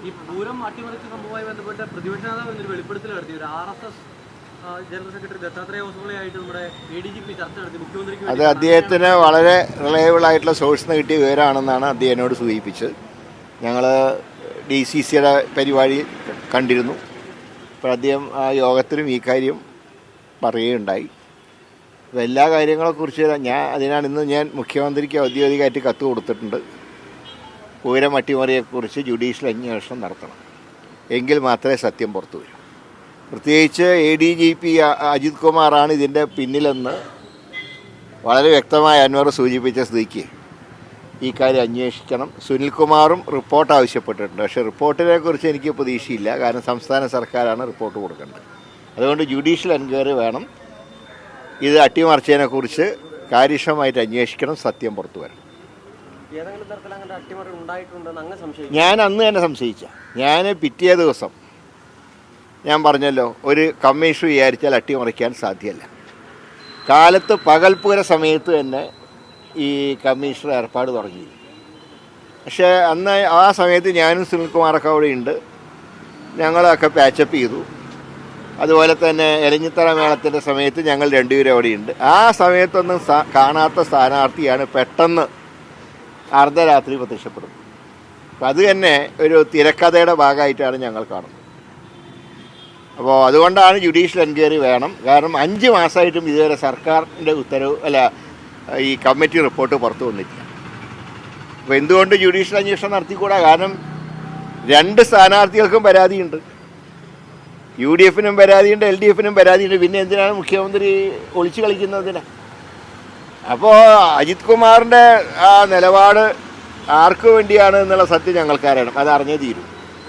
ഈ പൂരം അട്ടിമറിച്ച സംഭവവുമായി ബന്ധപ്പെട്ട് പ്രതിപക്ഷ നേതാവ് എന്നൊരു വെളിപ്പെടുത്തൽ നടത്തി. ഒരു RSS ജനറൽ സെക്രട്ടറി ദത്താത്രേയ ഹോസബളെയായിട്ട് നമ്മുടെ ADGP ചർച്ച നടത്തി. മുഖ്യമന്ത്രിക്ക് അത് അദ്ദേഹത്തിന് വളരെ റിലയബിൾ ആയിട്ടുള്ള സോഴ്സിൽ നിന്ന് കിട്ടിയ വിവരമാണെന്നാണ് അദ്ദേഹം എന്നോട് സൂചിപ്പിച്ചത്. ഞങ്ങൾ DCCയുടെ പരിപാടി കണ്ടിരുന്നു. അപ്പോൾ അദ്ദേഹം ആ യോഗത്തിലും ഈ കാര്യം പറയുകയുണ്ടായി. അപ്പോൾ എല്ലാ കാര്യങ്ങളെക്കുറിച്ച് അതിനാണ് ഇന്ന് ഞാൻ മുഖ്യമന്ത്രിക്ക് ഔദ്യോഗികമായിട്ട് കത്ത് കൊടുത്തിട്ടുണ്ട്. പൂരം അട്ടിമറിയെക്കുറിച്ച് ജുഡീഷ്യൽ അന്വേഷണം നടത്തണം, എങ്കിൽ മാത്രമേ സത്യം പുറത്തു വരൂ. പ്രത്യേകിച്ച് ADGP അജിത് കുമാറാണ് ഇതിൻ്റെ പിന്നിലെന്ന് വളരെ വ്യക്തമായി അൻവർ സൂചിപ്പിച്ച സ്ഥിതിക്ക് ഈ കാര്യം അന്വേഷിക്കണം. സുനിൽകുമാറും റിപ്പോർട്ട് ആവശ്യപ്പെട്ടിട്ടുണ്ട്. പക്ഷേ റിപ്പോർട്ടിനെ കുറിച്ച് എനിക്ക് പ്രതീക്ഷയില്ല. കാരണം സംസ്ഥാന സർക്കാരാണ് റിപ്പോർട്ട് കൊടുക്കേണ്ടത്. അതുകൊണ്ട് ജുഡീഷ്യൽ എൻക്വയറി വേണം. ഇത് അട്ടിമറിച്ചതിനെക്കുറിച്ച് കാര്യക്ഷമമായിട്ട് അന്വേഷിക്കണം, സത്യം പുറത്തു വരണം. ഞാൻ അന്ന് തന്നെ സംശയിച്ച. ഞാൻ പിറ്റേ ദിവസം ഞാൻ പറഞ്ഞല്ലോ, ഒരു കമ്മീഷൻ വിചാരിച്ചാൽ അട്ടിമറിക്കാൻ സാധ്യമല്ല. കാലത്ത് പകൽപ്പൂര സമയത്ത് തന്നെ ഈ കമ്മീഷണർ ഏർപ്പാട് തുടങ്ങി. പക്ഷേ അന്ന് ആ സമയത്ത് ഞാനും സുനിൽകുമാറൊക്കെ അവിടെ ഉണ്ട്. ഞങ്ങളൊക്കെ പാച്ചപ്പ് ചെയ്തു. അതുപോലെ തന്നെ എലഞ്ഞിത്തറ മേളത്തിൻ്റെ സമയത്ത് ഞങ്ങൾ രണ്ടുപേരും അവിടെയുണ്ട്. ആ സമയത്തൊന്നും കാണാത്ത സ്ഥാനാർത്ഥിയാണ് പെട്ടെന്ന് അർദ്ധരാത്രി പ്രത്യക്ഷപ്പെടുന്നത്. അപ്പം അത് തന്നെ ഒരു തിരക്കഥയുടെ ഭാഗമായിട്ടാണ് ഞങ്ങൾ കാണുന്നത്. അപ്പോൾ അതുകൊണ്ടാണ് ജുഡീഷ്യൽ എൻക്വയറി വേണം. കാരണം 5 മാസമായിട്ടും ഇതുവരെ സർക്കാരിൻ്റെ ഉത്തരവ് ഈ കമ്മിറ്റി റിപ്പോർട്ട് പുറത്തു വന്നിട്ടില്ല. അപ്പോൾ എന്തുകൊണ്ട് ജുഡീഷ്യൽ അന്വേഷണം നടത്തിക്കൂടാ? കാരണം 2 സ്ഥാനാർത്ഥികൾക്കും പരാതിയുണ്ട്. UDFനും പരാതിയുണ്ട്, LDFനും പരാതിയുണ്ട്. പിന്നെ എന്തിനാണ് മുഖ്യമന്ത്രി ഒളിച്ചു കളിക്കുന്നതിന്? അപ്പോൾ അജിത് കുമാറിൻ്റെ ആ നിലപാട് ആർക്കു വേണ്ടിയാണ് എന്നുള്ള സത്യം ഞങ്ങൾക്കറിയണം. അത് അറിഞ്ഞേ തീരും.